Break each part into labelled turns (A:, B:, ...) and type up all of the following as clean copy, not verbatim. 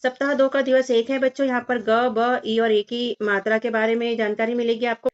A: सप्ताह 2 का दिवस 1 है बच्चों। यहाँ पर ग, ब, ई और ए की मात्रा के बारे में जानकारी मिलेगी आपको।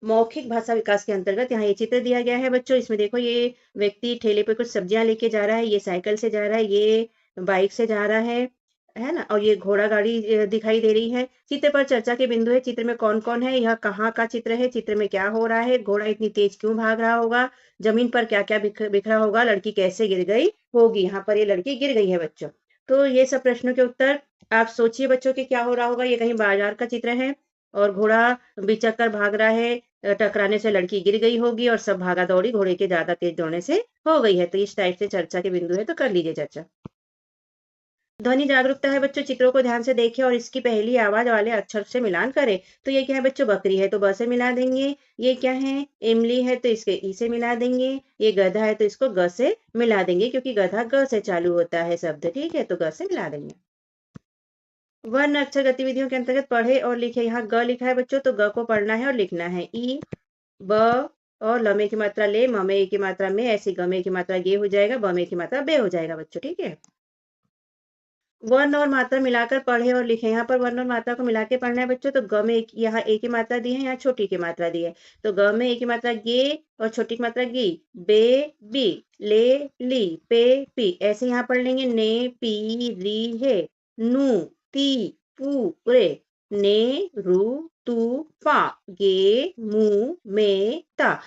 A: मौखिक भाषा विकास के अंतर्गत यहाँ ये चित्र दिया गया है बच्चों। इसमें देखो ये व्यक्ति ठेले पे कुछ सब्जियां लेके जा रहा है, ये साइकिल से जा रहा है, ये बाइक से जा रहा है ना। और ये घोड़ा गाड़ी दिखाई दे रही है। चित्र पर चर्चा के बिंदु है। चित्र में कौन कौन है, यह कहाँ का चित्र है, चित्र में क्या हो रहा है, घोड़ा इतनी तेज क्यों भाग रहा होगा, जमीन पर क्या क्या बिखरा होगा, लड़की कैसे गिर गई होगी। यहाँ पर ये लड़की गिर गई है बच्चों। तो ये सब प्रश्नों के उत्तर आप सोचिए बच्चों के क्या हो रहा होगा। ये कहीं बाजार का चित्र है और घोड़ा बिचक कर भाग रहा है। टकराने से लड़की गिर गई होगी और सब भागा दौड़ी घोड़े के ज्यादा तेज दौड़ने से हो गई है। तो इस टाइप से चर्चा के बिंदु है, तो कर लीजिए चर्चा। ध्वनि जागरूकता है बच्चों। चित्रों को ध्यान से देखें और इसकी पहली आवाज वाले अक्षर से मिलान करें। तो ये क्या है बच्चों, बकरी है तो ब से मिला देंगे। ये क्या है, इमली है तो इसके ई से मिला देंगे। ये गधा है तो इसको ग से मिला देंगे, क्योंकि गधा ग से चालू होता है शब्द, ठीक है, तो ग से मिला देंगे। वर्ण अक्षर गतिविधियों के अंतर्गत पढ़े और लिखे। यहाँ ग लिखा है बच्चों, तो ग को पढ़ना है और लिखना है। ई, ब और लमे की मात्रा ले, ममे की मात्रा में, ऐसी गमे की मात्रा गे हो जाएगा, बमे की मात्रा बे हो जाएगा बच्चों, ठीक है। वर्ण और मात्रा मिलाकर पढ़े और लिखे। यहाँ पर वर्ण और मात्रा को मिला के पढ़ना है बच्चों। तो ग में यहाँ ए की मात्रा दी है, यहाँ छोटी की मात्रा दी है। तो ग में ए की मात्रा गे और छोटी की मात्रा गी। बे बी, ले ली, पे पी, ऐसे यहाँ पढ़ लेंगे। ने पी री है, नू ती पू रे, ने रू तू पा, गे मू मे ता।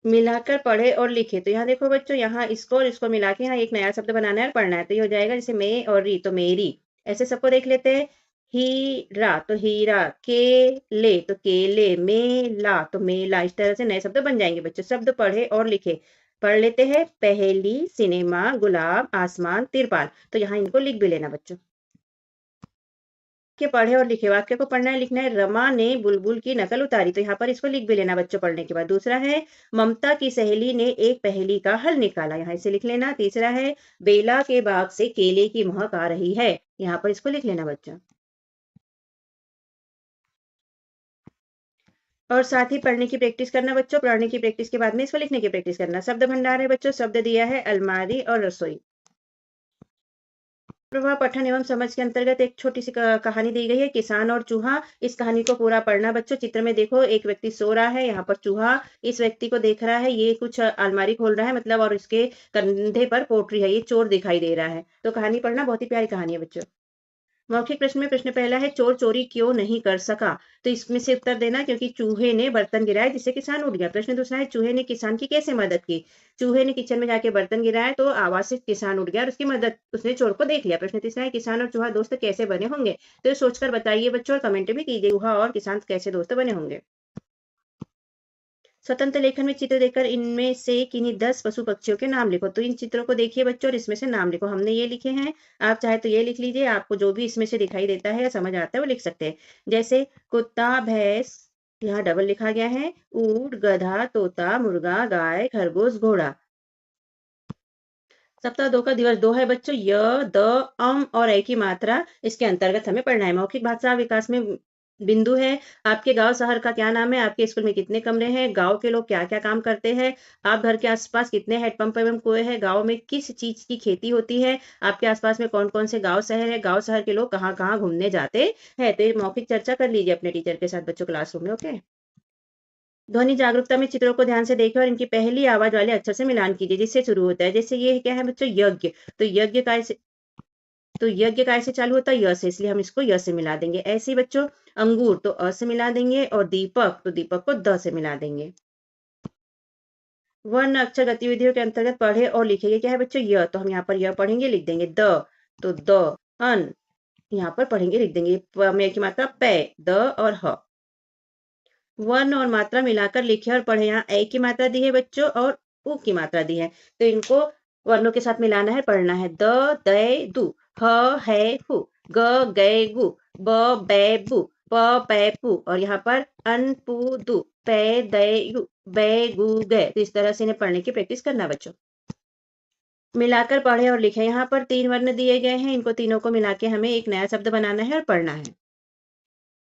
A: मिलाकर पढ़े और लिखे। तो यहाँ देखो बच्चों, यहाँ इसको और इसको मिला के यहाँ एक नया शब्द बनाना है और पढ़ना है। तो ये हो जाएगा जैसे मे और री, तो मेरी। ऐसे सबको देख लेते हैं। हीरा तो हीरा, केले तो केले, मेला तो मेला। इस तरह से नए शब्द बन जाएंगे बच्चों। शब्द पढ़े और लिखे। पढ़ लेते हैं। पहेली, सिनेमा, गुलाब, आसमान, तिरपाल। तो यहाँ इनको लिख भी लेना बच्चों। के पढ़े और लिखे। वाक्य को पढ़ना है, लिखना है। रमा ने बुलबुल की नकल उतारी। तो यहाँ पर इसको लिख भी लेना बच्चों पढ़ने के बाद। दूसरा है, ममता की सहेली ने एक पहेली का हल निकाला। यहाँ इसे लिख लेना। तीसरा है, बेला के बाग से केले की महक आ रही है। यहाँ पर इसको लिख लेना बच्चों। और साथ ही पढ़ने की प्रैक्टिस करना बच्चों। पढ़ने की प्रैक्टिस के बाद में इसको लिखने की प्रैक्टिस करना। शब्द भंडार है बच्चों। शब्द दिया है अलमारी और रसोई। प्रवाह पठन एवं समझ के अंतर्गत एक छोटी सी कहानी दी गई है, किसान और चूहा। इस कहानी को पूरा पढ़ना बच्चों। चित्र में देखो, एक व्यक्ति सो रहा है, यहाँ पर चूहा इस व्यक्ति को देख रहा है। ये कुछ अलमारी खोल रहा है मतलब, और इसके कंधे पर पोटरी है, ये चोर दिखाई दे रहा है। तो कहानी पढ़ना, बहुत ही प्यारी कहानी है बच्चों। मौखिक प्रश्न में प्रश्न पहला है, चोर चोरी क्यों नहीं कर सका। तो इसमें से उत्तर देना, क्योंकि चूहे ने बर्तन गिराया जिससे किसान उठ गया। प्रश्न दूसरा है, चूहे ने किसान की कैसे मदद की। चूहे ने किचन में जाके बर्तन गिराया तो आवाज से किसान उठ गया और उसकी मदद, उसने चोर को देख लिया। प्रश्न तीसरा है, किसान और चूहा दोस्त कैसे बने होंगे। तो ये सोचकर बताइए बच्चों और कमेंट भी कीजिए, चूहा और किसान कैसे दोस्त बने होंगे। स्वतंत्र लेखन में चित्र देखकर इनमें से किन्हीं 10 पशु पक्षियों के नाम लिखो। तो इन चित्रों को देखिए बच्चों और इसमें से नाम लिखो। हमने ये लिखे हैं, आप चाहे तो ये लिख लीजिए। आपको जो भी इसमें से दिखाई देता है या समझ आता है वो लिख सकते हैं। जैसे कुत्ता, भैंस, यहाँ डबल लिखा गया है। ऊंट, गधा, तोता, मुर्गा, गाय, खरगोश, घोड़ा। सप्ताह 2 का दिवस 2 है बच्चों। य, द, और ए की मात्रा इसके अंतर्गत हमें पढ़ना है। मौखिक भाषा विकास में बिंदु है, आपके गांव शहर का क्या नाम है, आपके स्कूल में कितने कमरे हैं, गांव के लोग क्या क्या काम करते हैं, आप घर के आसपास कितने हैंडपंप एवं कुएं हैं, गांव में किस चीज की खेती होती है, आपके आसपास में कौन कौन से गांव शहर है, गांव शहर के लोग कहाँ कहाँ घूमने जाते हैं। तो ये मौखिक चर्चा कर लीजिए अपने टीचर के साथ बच्चों क्लासरूम में। ओके। ध्वनि जागरूकता में चित्रों को ध्यान से देखें और इनकी पहली आवाज वाले अक्षर से मिलान कीजिए जिससे शुरू होता है। जैसे ये क्या है बच्चों, यज्ञ। तो यज्ञ काय से चालू होता है, य से, इसलिए हम इसको य से मिला देंगे। ऐसे ही बच्चों, अंगूर तो अ से मिला देंगे और दीपक तो दीपक को द से मिला देंगे। वर्ण अक्षर गतिविधियों के अंतर्गत पढ़े और लिखेंगे। क्या है बच्चों, य, तो हम यहाँ पर य पढ़ेंगे लिख देंगे। द तो द, अन यहाँ पर पढ़ेंगे लिख देंगे। में की मात्रा पै, द और ह। वर्ण और मात्रा मिलाकर लिखे और पढ़े। यहाँ ए की मात्रा दी है बच्चों और उ की मात्रा दी है, तो इनको वर्णों के साथ मिलाना है, पढ़ना है। द, दै, दु, ह, है, हु, ग, गे, गु, ब, बै, बु, प, पै, पु, और यहाँ पर अन, पु, दु, पै, दै, यु, बै, गु, गे। तो इस तरह से इन्हें पढ़ने की प्रैक्टिस करना बच्चों। मिलाकर पढ़े और लिखे। यहाँ पर 3 वर्ण दिए गए हैं, इनको तीनों को मिला के हमें एक नया शब्द बनाना है और पढ़ना है।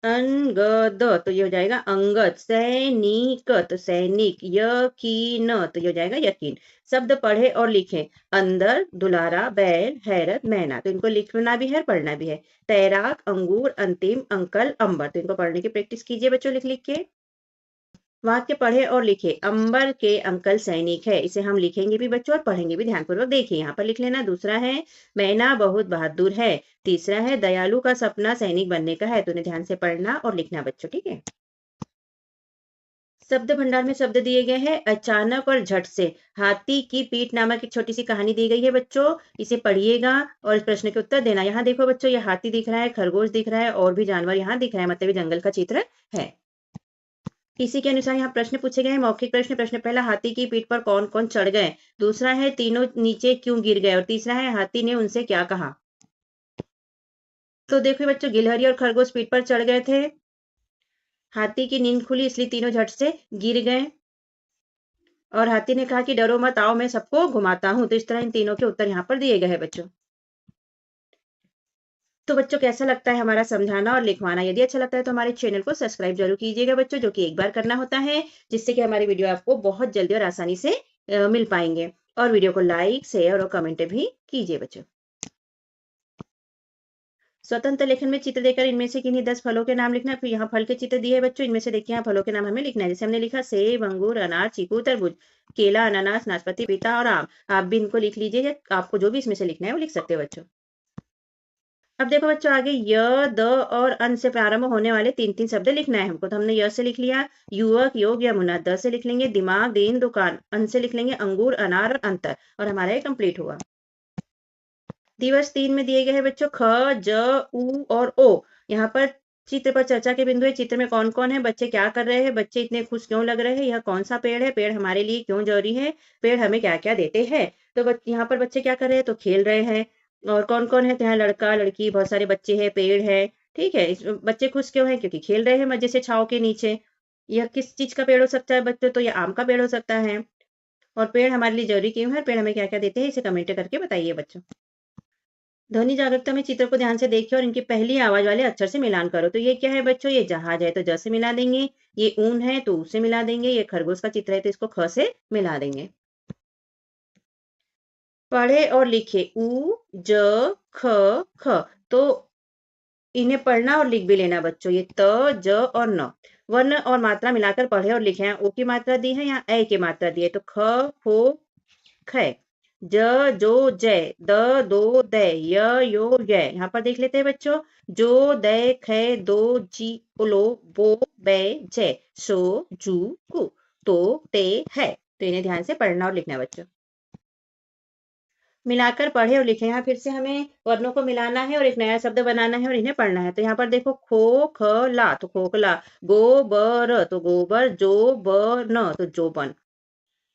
A: अंगद तो ये हो जाएगा अंगद। सैनिक तो सैनिक। यकीन तो ये हो जाएगा यकीन। शब्द पढ़े और लिखे। अंदर, दुलारा, बैल, हैरत, मैना। तो इनको लिखना भी है, पढ़ना भी है। तैराक, अंगूर, अंतिम, अंकल, अंबर। तो इनको पढ़ने की प्रैक्टिस कीजिए बच्चों, लिख लिख के। वाक्य पढ़े और लिखे। अंबर के अंकल सैनिक है। इसे हम लिखेंगे भी बच्चों और पढ़ेंगे भी। ध्यानपूर्वक देखिए, यहाँ पर लिख लेना। दूसरा है मैना बहुत बहादुर है। तीसरा है दयालु का सपना सैनिक बनने का है। तो उन्हें ध्यान से पढ़ना और लिखना बच्चों, ठीक है। शब्द भंडार में शब्द दिए गए हैं अचानक और झट से। हाथी की पीठ नामक एक छोटी सी कहानी दी गई है बच्चों, इसे पढ़िएगा और इस प्रश्न के उत्तर देना। यहाँ देखो बच्चों, ये हाथी दिख रहा है, खरगोश दिख रहा है और भी जानवर यहाँ दिख रहा है, मतलब ये जंगल का चित्र है। इसी के अनुसार यहाँ प्रश्न पूछे गए हैं। मौखिक प्रश्न। प्रश्न पहला, हाथी की पीठ पर कौन कौन चढ़ गए। दूसरा है तीनों नीचे क्यों गिर गए। और तीसरा है हाथी ने उनसे क्या कहा। तो देखो बच्चों, गिलहरी और खरगोश पीठ पर चढ़ गए थे। हाथी की नींद खुली इसलिए तीनों झट से गिर गए। और हाथी ने कहा कि डरो मत, आओ मैं सबको घुमाता हूं। तो इस तरह इन तीनों के उत्तर यहाँ पर दिए गए हैं बच्चों। तो बच्चों कैसा लगता है हमारा समझाना और लिखवाना। यदि अच्छा लगता है तो हमारे चैनल को सब्सक्राइब जरूर कीजिएगा बच्चों, जो कि एक बार करना होता है, जिससे कि हमारी वीडियो आपको बहुत जल्दी और आसानी से मिल पाएंगे। और वीडियो को लाइक, शेयर और कमेंट भी कीजिए बच्चों। स्वतंत्र लेखन में चित्र देकर इनमें से किन्हीं 10 फलों के नाम लिखना। फिर यहाँ फल के चित्र दिए है बच्चों, इनमें से देखिए यहाँ फलों के नाम हमें लिखना है। जैसे हमने लिखा सेब, अंगूर, अनार, चीकू, तरबूज, केला, अनानास, नाशपाती, पपीता और आम। आप भी इनको लिख लीजिए, आपको जो भी इसमें से लिखना है वो लिख सकते हो बच्चों। अब देखो बच्चों, आगे य, द और अन से प्रारंभ होने वाले 3-3 शब्द लिखना है हमको। तो हमने य से लिख लिया युवक, योग, यमुना। द से लिख लेंगे दिमाग, दिन, दुकान। अन से लिख लेंगे अंगूर, अनार और अंतर। और हमारा ये कंप्लीट हुआ। दिवस 3 में दिए गए हैं बच्चों ख, ज, उ और ओ। यहाँ पर चित्र पर चर्चा के बिंदु है। चित्र में कौन कौन है, बच्चे क्या कर रहे हैं, बच्चे इतने खुश क्यों लग रहे हैं, यह कौन सा पेड़ है, पेड़ हमारे लिए क्यों जरूरी है, पेड़ हमें क्या क्या देते हैं। तो यहाँ पर बच्चे क्या कर रहे हैं, तो खेल रहे हैं। और कौन कौन है, तो यहाँ लड़का लड़की बहुत सारे बच्चे हैं, पेड़ है। ठीक है, बच्चे खुश क्यों हैं, क्योंकि खेल रहे हैं मजे से छाव के नीचे। यह किस चीज का पेड़ हो सकता है बच्चों, तो यह आम का पेड़ हो सकता है। और पेड़ हमारे लिए जरूरी क्यों है, पेड़ हमें क्या क्या देते हैं, इसे कमेंट करके बताइए बच्चों। ध्वनि जागरूकता में चित्र को ध्यान से देखिए और इनकी पहली आवाज वाले अक्षर से मिलान करो। तो ये क्या है बच्चों, ये जहाज है तो ज से मिला देंगे। ये ऊन है तो ऊ से मिला देंगे। ये खरगोश का चित्र है तो इसको ख से मिला देंगे। पढ़े और लिखे उ, ज, ख, ख। तो इन्हें पढ़ना और लिख भी लेना बच्चों। ये त, ज और न वर्ण और मात्रा मिलाकर पढ़े और लिखे। यहाँ ओ की मात्रा दी है, यहाँ ए की मात्रा दी है। तो ख, फो, ख। ज, जो, जय। द, दो, दै। य, यो, य। यहाँ पर देख लेते हैं बच्चों। जो, दै, ख, दो, जी, उलो, बो, बै, जय। सो, जू, कु। तो, ते, है। तो इन्हें ध्यान से पढ़ना और लिखना है बच्चों। मिलाकर पढ़े और लिखे। यहाँ फिर से हमें वर्णों को मिलाना है और एक नया शब्द बनाना है और इन्हें पढ़ना है। तो यहाँ पर देखो खो, ख, ला तो खोखला। गो, ब, र तो गोबर। जो, ब, न तो जोबन।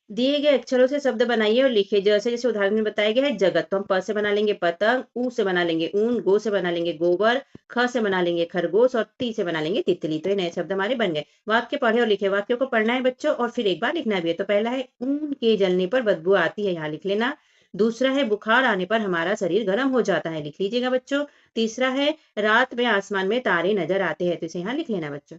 A: दिए गए अक्षरों से शब्द बनाइए और लिखिए। जैसे जैसे उदाहरण में बताया गया है जगत, तो हम प से बना लेंगे पतंग, ऊ से बना लेंगे ऊन, गो से बना लेंगे गोबर, ख से बना लेंगे खरगोश और ती से बना लेंगे तितली। तो ये नए शब्द हमारे बन गए। वाक्य पढ़े और लिखे। वाक्यों को पढ़ना है बच्चों और फिर एक बार लिखना भी है। तो पहला है ऊन के जलने पर बदबू आती है, यहाँ लिख लेना। दूसरा है बुखार आने पर हमारा शरीर गर्म हो जाता है, लिख लीजिएगा बच्चों। तीसरा है रात में आसमान में तारे नजर आते हैं, तो इसे यहाँ लिख लेना बच्चों।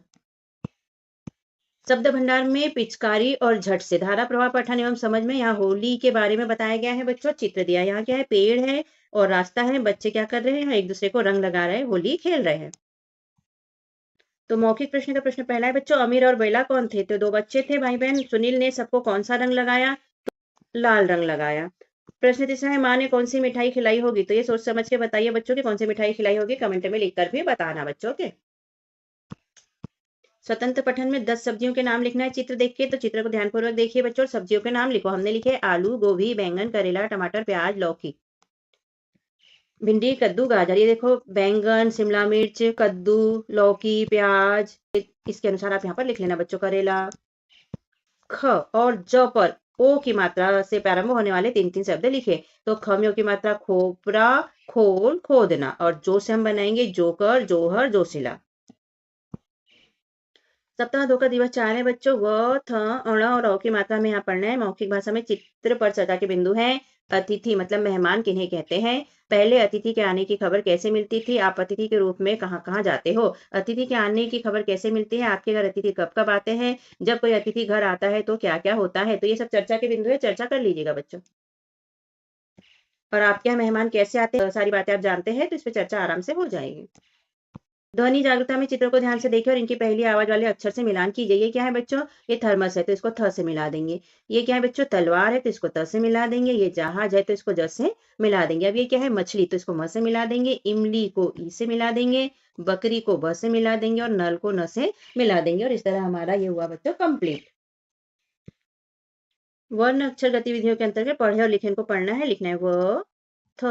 A: शब्द भंडार में पिचकारी और झट से। धारा प्रवाह पठन एवं समझ में यहाँ होली के बारे में बताया गया है बच्चों। चित्र दिया, यहाँ क्या है, पेड़ है और रास्ता है। बच्चे क्या कर रहे हैं, एक दूसरे को रंग लगा रहे हैं, होली खेल रहे हैं। तो मौखिक प्रश्न का प्रश्न पहला है बच्चों, अमीर और बेला कौन थे। तो दो बच्चे थे भाई बहन। सुनील ने सबको कौन सा रंग लगाया, तो लाल रंग लगाया। प्रश्न तीसरा है, माँ ने कौन सी मिठाई खिलाई होगी। तो ये सोच समझ के बताइए बच्चों की कौन सी मिठाई खिलाई होगी, कमेंट में लिखकर भी बताना बच्चों के। स्वतंत्र पठन में 10 सब्जियों के नाम लिखना है चित्र देख के। तो चित्र को ध्यानपूर्वक देखिए बच्चों और सब्जियों के नाम लिखो। हमने लिखे आलू, गोभी, बैंगन, करेला, टमाटर, प्याज, लौकी, भिंडी, कद्दू, गाजर। ये देखो बैंगन, शिमला मिर्च, कद्दू, लौकी, प्याज। इसके अनुसार आप यहाँ पर लिख लेना बच्चों। करेला। ख और ज पर ओ की मात्रा से प्रारंभ होने वाले 3-3 शब्द लिखे। तो ख में ओ की मात्रा खोपरा, खोल, खोदना। और जो से हम बनाएंगे जोकर, जोहर, जोशिला। सप्ताह 2 का दिवस 4 है बच्चों। व, थ, अण और औ की मात्रा में यहाँ पढ़ना है। मौखिक भाषा में चित्र पर चर्चा के बिंदु हैं। अतिथि मतलब मेहमान किन्हें कहते हैं। पहले अतिथि के आने की खबर कैसे मिलती थी? आप अतिथि के रूप में कहाँ-कहाँ जाते हो? अतिथि के आने की खबर कैसे मिलती है? आपके घर अतिथि कब-कब आते हैं? जब कोई अतिथि घर आता है तो क्या-क्या होता है? तो ये सब चर्चा के बिंदु है, चर्चा कर लीजिएगा बच्चों। और आपके यहाँ मेहमान कैसे आते हैं? सारी बातें आप जानते हैं, तो इस पे चर्चा आराम से हो जाएगी। ध्वनि जागरूकता में चित्रों को ध्यान से देखिए और इनकी पहली आवाज वाले अक्षर से मिलान कीजिए। ये क्या है बच्चों? ये थर्मस है तो इसको थ से मिला देंगे। ये क्या है बच्चों? तलवार है तो इसको त से मिला देंगे। ये जहाज है तो इसको ज से मिला देंगे। अब ये क्या है? मछली, तो इसको म से मिला देंगे। इमली को ई से मिला देंगे। बकरी को ब से मिला देंगे और नल को न से मिला देंगे। और इस तरह हमारा ये हुआ बच्चों कंप्लीट। वर्ण अक्षर गतिविधियों के अंतर्गत पढ़े और लिखे को पढ़ना है। लिखना है व, थ,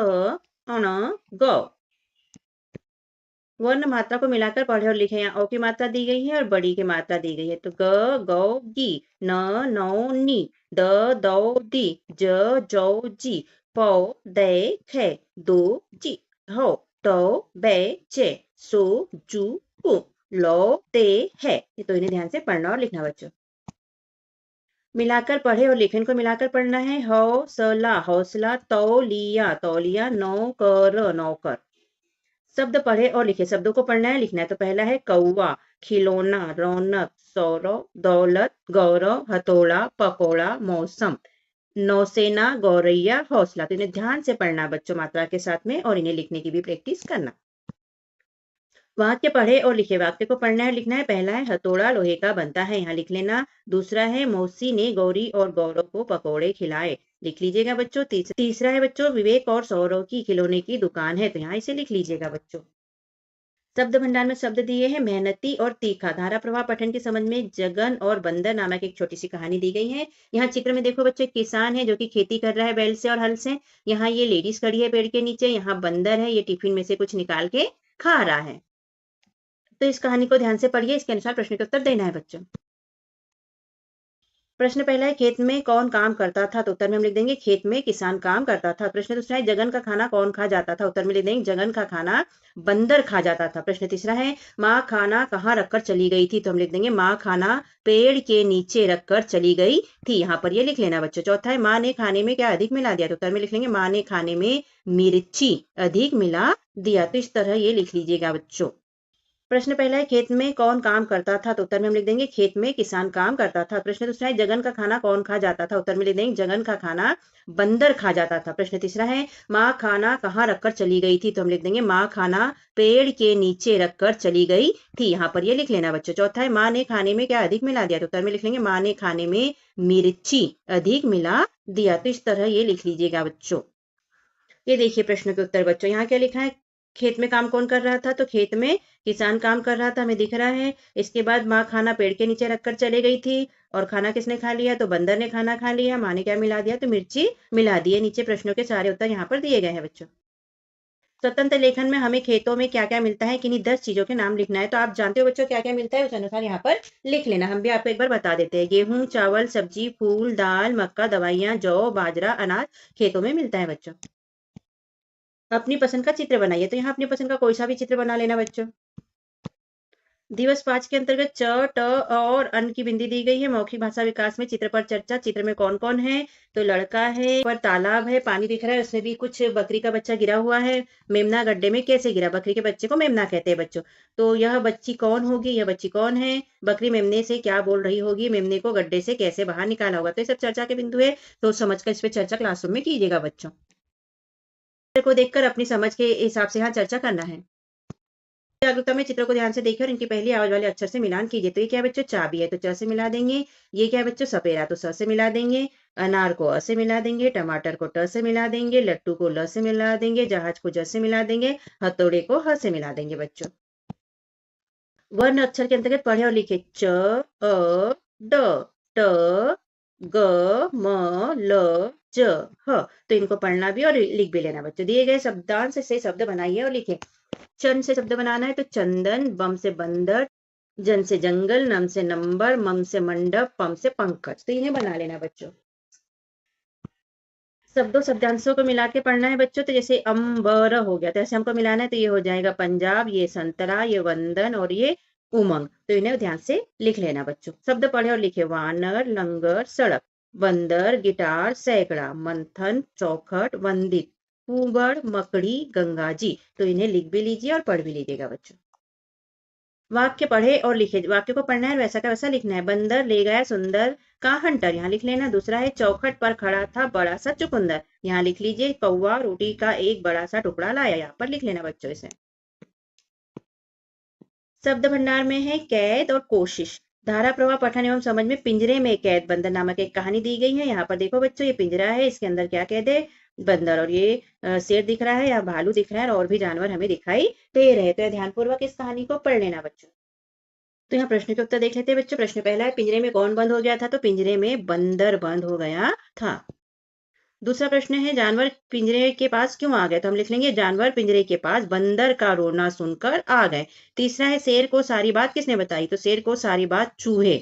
A: अण, ग। वर्ण मात्रा को मिलाकर पढ़े और लिखे। यहाँ ओ की मात्रा दी गई है और बड़ी की मात्रा दी गई है। तो ग, गौ, गी, न, नौ, नी, द, दौ, दी, ज, जौ, जी, पौ, दै, खे, दो, जी, हो, टौ, बै, चे, सो, जू, पु, लो, ते, है। तो इन्हें ध्यान से पढ़ना और लिखना बच्चों। मिलाकर पढ़े और लेखन को मिलाकर पढ़ना है। हौसला, हौसला, तौलिया, तौलिया, नौकर, नौकर। शब्द पढ़े और लिखे। शब्दों को पढ़ना है, लिखना है। तो पहला है कौवा, खिलौना, रौनक, सौरव, दौलत, गौरव, हथौड़ा, पकौड़ा, मौसम, नौसेना, गौरैया, हौसला। तो इन्हें ध्यान से पढ़ना बच्चों मात्रा के साथ में और इन्हें लिखने की भी प्रैक्टिस करना। वाक्य पढ़े और लिखे। वाक्य को पढ़ना है, लिखना है। पहला है हथौड़ा लोहे का बनता है, यहाँ लिख लेना। दूसरा है मौसी ने गौरी और गौरव को पकौड़े खिलाए, लिख लीजिएगा बच्चों। तीसरा है बच्चों विवेक और सौरव की खिलौने की दुकान है, तो यहाँ इसे लिख लीजिएगा बच्चों। शब्द भंडार में शब्द दिए हैं मेहनती और तीखा। धारा प्रवाह पठन के संबंध में जगन और बंदर नामक एक छोटी सी कहानी दी गई है। यहाँ चित्र में देखो बच्चों, किसान है जो कि खेती कर रहा है बैल से और हल से। यहाँ ये लेडीज खड़ी है पेड़ के नीचे। यहाँ बंदर है, ये टिफिन में से कुछ निकाल के खा रहा है। तो इस कहानी को ध्यान से पढ़िए, इसके अनुसार प्रश्न का उत्तर देना है बच्चों। प्रश्न पहला है खेत में कौन काम करता था? तो उत्तर में हम लिख देंगे खेत में किसान काम करता था। प्रश्न दूसरा है जगन का खाना कौन खा जाता था? उत्तर में लिख देंगे जगन का खाना बंदर खा जाता था। प्रश्न तीसरा है माँ खाना कहाँ रखकर चली गई थी? तो हम लिख देंगे माँ खाना पेड़ के नीचे रखकर चली गई थी। यहाँ पर ये लिख लेना बच्चों। चौथा है माँ ने खाने में क्या अधिक मिला दिया? तो उत्तर में लिख लेंगे माँ ने खाने में मिर्ची अधिक मिला दिया। तो इस तरह ये लिख लीजिएगा बच्चों। प्रश्न पहला है खेत में कौन काम करता था? तो उत्तर में हम लिख देंगे खेत में किसान काम करता था। प्रश्न दूसरा है जगन का खाना कौन खा जाता था? उत्तर में लिख देंगे जगन का खाना बंदर खा जाता था। प्रश्न तीसरा है माँ खाना कहाँ रखकर चली गई थी? तो हम लिख देंगे माँ खाना पेड़ के नीचे रखकर चली गई थी। यहाँ पर ये लिख लेना बच्चों। चौथा है माँ ने खाने में क्या अधिक मिला दिया? तो उत्तर में लिख लेंगे माँ ने खाने में मिर्ची अधिक मिला दिया। तो इस तरह ये लिख लीजिएगा बच्चों। ये देखिए प्रश्न के उत्तर बच्चों। यहाँ क्या लिखा है? खेत में काम कौन कर रहा था? तो खेत में किसान काम कर रहा था, हमें दिख रहा है। इसके बाद माँ खाना पेड़ के नीचे रखकर चले गई थी और खाना किसने खा लिया? तो बंदर ने खाना खा लिया। माँ ने क्या मिला दिया? तो मिर्ची मिला दी है। नीचे प्रश्नों के सारे उत्तर यहाँ पर दिए गए हैं बच्चों। स्वतंत्र लेखन में हमें खेतों में क्या क्या मिलता है, किन्हीं 10 चीजों के नाम लिखना है। तो आप जानते हो बच्चों क्या क्या मिलता है, उस अनुसार यहाँ पर लिख लेना। हम भी आपको एक बार बता देते हैं। गेहूं, चावल, सब्जी, फूल, दाल, मक्का, दवाइयाँ, जौ, बाजरा, अनाज खेतों में मिलता है बच्चों। अपनी पसंद का चित्र बनाइए। तो यहाँ अपनी पसंद का कोई सा भी चित्र बना लेना बच्चों। दिवस 5 के अंतर्गत च, ट और अन की बिंदी दी गई है। मौखिक भाषा विकास में चित्र पर चर्चा। चित्र में कौन कौन है? तो लड़का है, पर तालाब है, पानी दिख रहा है, उसमें भी कुछ बकरी का बच्चा गिरा हुआ है। मेमना गड्ढे में कैसे गिरा? बकरी के बच्चे को मेमना कहते हैं बच्चों। तो यह बच्ची कौन होगी? यह बच्ची कौन है? बकरी मेमने से क्या बोल रही होगी? मेमने को गड्ढे से कैसे बाहर निकाला होगा? तो ये सब चर्चा के बिंदु है, तो समझकर इस पर चर्चा क्लासरूम में कीजिएगा बच्चों। को देखकर अपनी समझ के हिसाब से यहाँ चर्चा करना है। जागरूकता में चित्रों को ध्यान से देखिए और इनकी पहली आवाज वाले अक्षर से मिलान कीजिए। तो ये क्या है बच्चों? चाबी है तो च से मिला देंगे। ये क्या है बच्चों? सपेरा, तो स से मिला देंगे। अनार को अ से मिला देंगे। टमाटर को ट से मिला देंगे। लट्टू को ल से मिला देंगे। जहाज को ज से मिला देंगे। हथौड़े को ह से मिला देंगे बच्चों। वर्ण अक्षर के अंतर्गत पढ़े और लिखे। च, अ, ड, ट, ग, म, ल, ज, ह। तो इनको पढ़ना भी और लिख भी लेना बच्चों। दिए गए शब्दांश से शब्द बनाइए और लिखे। चन से शब्द बनाना है तो चंदन, बम से बंदर, जन से जंगल, नम से नंबर, मम से मंडप, पम से पंकज। तो इन्हें बना लेना बच्चों। शब्दों शब्दांशों को मिला के पढ़ना है बच्चों। तो जैसे अंबर हो गया, तो ऐसे हमको मिलाना है तो ये हो जाएगा पंजाब, ये संतरा, ये वंदन और ये उमंग। तो इन्हें ध्यान से लिख लेना बच्चों। शब्द पढ़े और लिखे। वानर, लंगर, सड़क, बंदर, गिटार, सैकड़ा, मंथन, चौखट, वंदित, कुंबड़, मकड़ी, गंगा जी। तो इन्हें लिख भी लीजिए और पढ़ भी लीजिएगा बच्चों। वाक्य पढ़े और लिखे। वाक्य को पढ़ना है, वैसा का वैसा लिखना है। बंदर ले गया सुंदर का हंटर, यहाँ लिख लेना। दूसरा है चौखट पर खड़ा था बड़ा सा चुकंदर, यहाँ लिख लीजिए। कौवा रोटी का एक बड़ा सा टुकड़ा लाया, यहाँ पर लिख लेना बच्चों इसे। शब्द भंडार में है कैद और कोशिश। धारा प्रवाह पठन एवं समझ में पिंजरे में कैद बंदर नामक एक कहानी दी गई है। यहाँ पर देखो बच्चों, ये पिंजरा है, इसके अंदर क्या कैद है? बंदर। और ये शेर दिख रहा है या भालू दिख रहा है और भी जानवर हमें दिखाई दे रहे हैं। तो ध्यानपूर्वक इस कहानी को पढ़ लेना बच्चों। तो यहाँ प्रश्न के उत्तर देख लेते हैं बच्चों। प्रश्न पहला है, पिंजरे में कौन बंद हो गया था? तो पिंजरे में बंदर बंद हो गया था। दूसरा प्रश्न है, जानवर पिंजरे के पास क्यों आ गए? तो हम लिख लेंगे जानवर पिंजरे के पास बंदर का रोना सुनकर आ गए। तीसरा है, शेर को सारी बात किसने बताई? तो शेर को सारी बात चूहे,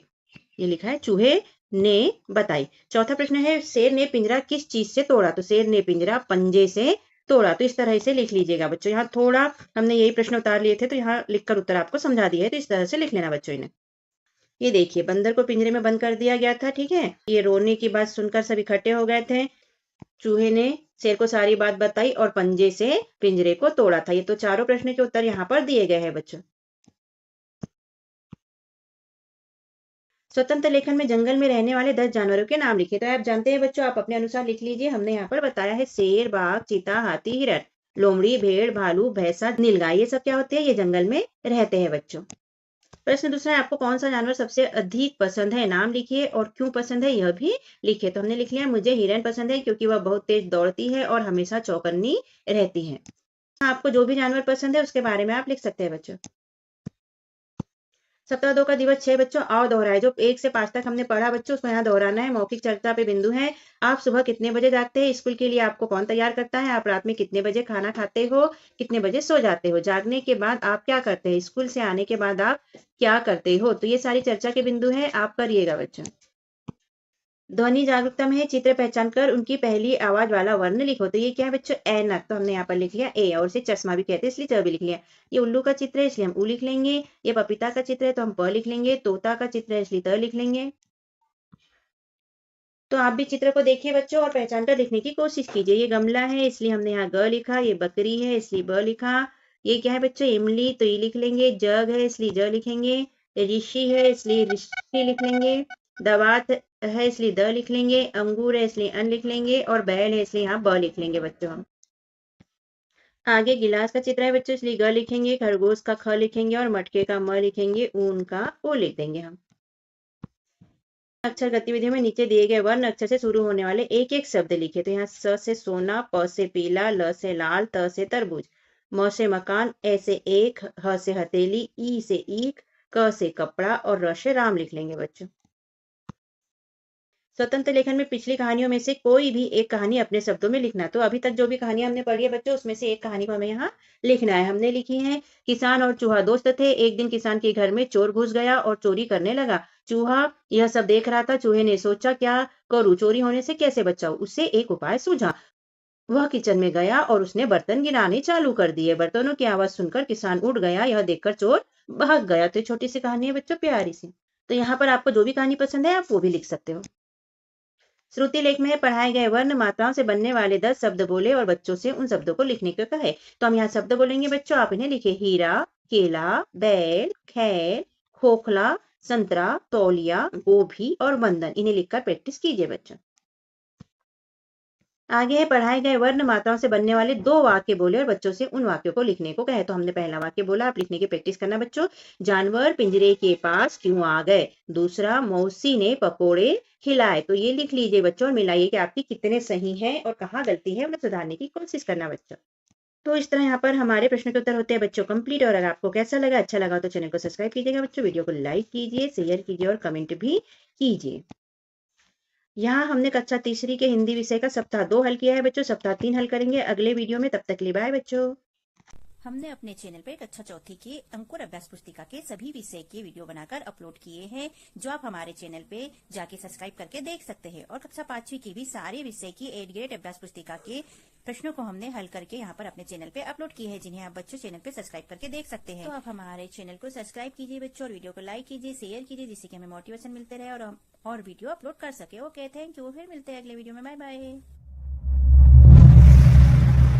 A: ये लिखा है, चूहे ने बताई। चौथा प्रश्न है, शेर ने पिंजरा किस चीज से तोड़ा? तो शेर ने पिंजरा पंजे से तोड़ा। तो इस तरह से लिख लीजिएगा बच्चों। यहाँ थोड़ा हमने यही प्रश्न उतार लिए थे, तो यहाँ लिखकर उत्तर आपको समझा दिया है, तो इस तरह से लिख लेना बच्चों इन्हें। ये देखिए, बंदर को पिंजरे में बंद कर दिया गया था, ठीक है। ये रोने की बात सुनकर सब इकट्ठे हो गए थे। चूहे ने शेर को सारी बात बताई और पंजे से पिंजरे को तोड़ा था। ये तो चारों प्रश्न के उत्तर यहाँ पर दिए गए हैं बच्चों। स्वतंत्र लेखन में जंगल में रहने वाले 10 जानवरों के नाम लिखे। तो आप जानते हैं बच्चों, आप अपने अनुसार लिख लीजिए। हमने यहाँ पर बताया है शेर, बाघ, चीता, हाथी, हिरण, लोमड़ी, भेड़, भालू, भैंसा, नीलगाय। ये सब क्या होते हैं? ये जंगल में रहते हैं बच्चों। प्रश्न दूसरा है, आपको कौन सा जानवर सबसे अधिक पसंद है? नाम लिखिए और क्यों पसंद है यह भी लिखिए। तो हमने लिख लिया, मुझे हिरण पसंद है क्योंकि वह बहुत तेज दौड़ती है और हमेशा चौकन्नी रहती है। आपको जो भी जानवर पसंद है उसके बारे में आप लिख सकते हैं बच्चों। सप्ताह 2 का दिवस 6 बच्चों आओ दोहराए। जो 1 से 5 तक हमने पढ़ा बच्चों, उसको यहाँ दोहराना है। मौखिक चर्चा पे बिंदु है। आप सुबह कितने बजे जागते हैं? स्कूल के लिए आपको कौन तैयार करता है? आप रात में कितने बजे खाना खाते हो? कितने बजे सो जाते हो? जागने के बाद आप क्या करते हैं? स्कूल से आने के बाद आप क्या करते हो? तो ये सारी चर्चा के बिंदु है, आप करिएगा बच्चों। ध्वनि जागरूकता में है, चित्र पहचान कर उनकी पहली आवाज वाला वर्ण लिखो। तो ये क्या है बच्चों? ऐनक। तो हमने यहाँ पर लिख लिया ए, और इसे चश्मा भी कहते हैं इसलिए च भी लिख लिया। ये उल्लू का चित्र है इसलिए हम उ लिख लेंगे। ये पपीता का चित्र है तो हम प लिख लेंगे। तोता का चित्र है इसलिए त लिख लेंगे। तो आप भी चित्र को देखिए बच्चों और पहचान कर लिखने की कोशिश कीजिए। ये गमला है इसलिए हमने यहाँ ग लिखा। ये बकरी है इसलिए ब लिखा। ये क्या है बच्चों? इमली, तो ये लिख लेंगे। जग है इसलिए ज लिखेंगे। ऋषि है इसलिए ऋषि लिख लेंगे। दवात है इसलिए द लिख लेंगे। अंगूर है इसलिए अन लिख लेंगे। और बैल है इसलिए यहाँ ब लिख लेंगे बच्चों हम। आगे गिलास का चित्र है बच्चों इसलिए ग लिखेंगे। खरगोश का ख लिखेंगे और मटके का म लिखेंगे। ऊन का ओ लिख देंगे हम। अक्षर गतिविधियों में नीचे दिए गए वर्ण अक्षर से शुरू होने वाले एक एक शब्द लिखे। तो यहाँ स से सोना, प से पीला, ल से लाल, त से तरबूज, म से मकान, ए से एक, ह से हथेली, ई से ईख, क से कपड़ा और र से राम लिख लेंगे बच्चों। स्वतंत्र लेखन में पिछली कहानियों में से कोई भी एक कहानी अपने शब्दों में लिखना। तो अभी तक जो भी कहानियां हमने पढ़ी है बच्चों, उसमें से एक कहानी को हमें यहाँ लिखना है। हमने लिखी है, किसान और चूहा दोस्त थे। एक दिन किसान के घर में चोर घुस गया और चोरी करने लगा। चूहा यह सब देख रहा था। चूहे ने सोचा, क्या करूं, चोरी होने से कैसे बचाऊं? उससे एक उपाय सूझा। वह किचन में गया और उसने बर्तन गिराने चालू कर दिए। बर्तनों की आवाज सुनकर किसान उठ गया। यह देखकर चोर भाग गया। तो छोटी सी कहानी है बच्चों, प्यारी सी। तो यहाँ पर आपको जो भी कहानी पसंद है आप वो भी लिख सकते हो। श्रुति लेख में पढ़ाए गए वर्ण मात्राओं से बनने वाले 10 शब्द बोले और बच्चों से उन शब्दों को लिखने को कहे। तो हम यहाँ शब्द बोलेंगे बच्चों, आप इन्हें लिखे। हीरा, केला, बैल, खैर, खोखला, संतरा, तौलिया, गोभी और बंधन। इन्हें लिखकर प्रैक्टिस कीजिए बच्चों। आगे है, पढ़ाए गए वर्ण मात्राओं से बनने वाले 2 वाक्य बोले और बच्चों से उन वाक्यों को लिखने को कहे। तो हमने पहला वाक्य बोला, आप लिखने की प्रैक्टिस करना बच्चों। जानवर पिंजरे के पास क्यों आ गए? दूसरा, मौसी ने पकोड़े खिलाए। तो ये लिख लीजिए बच्चों और मिलाइए कि आपकी कितने सही हैं और कहाँ गलती है, उन्हें सुधारने की कोशिश करना बच्चों। तो इस तरह यहाँ पर हमारे प्रश्न के उत्तर होते हैं बच्चों कंप्लीट। और अगर आपको कैसा लगा, अच्छा लगा तो चैनल को सब्सक्राइब कीजिएगा बच्चों, वीडियो को लाइक कीजिए, शेयर कीजिए और कमेंट भी कीजिए। यहाँ हमने कक्षा तीसरी के हिंदी विषय का सप्ताह 2 हल किया है बच्चों। सप्ताह 3 हल करेंगे अगले वीडियो में। तब तक के लिए बाय बच्चों।
B: हमने अपने चैनल पर कक्षा चौथी के अंकुर अभ्यास पुस्तिका के सभी विषय के वीडियो बनाकर अपलोड किए हैं, जो आप हमारे चैनल पे जाके सब्सक्राइब करके देख सकते हैं। और कक्षा 5वीं की भी सारे विषय की 8th ग्रेड अभ्यास पुस्तिका के प्रश्नों को हमने हल करके यहाँ पर अपने चैनल पे अपलोड किए हैं, जिन्हें आप बच्चों चैनल पे सब्सक्राइब करके देख सकते हैं। तो आप हमारे चैनल को सब्सक्राइब कीजिए बच्चों, और वीडियो को लाइक कीजिए, शेयर कीजिए, जिससे कि हमें मोटिवेशन मिलते रहे और हम और वीडियो अपलोड कर सके। Okay, thank you. फिर मिलते हैं अगले वीडियो में। Bye bye.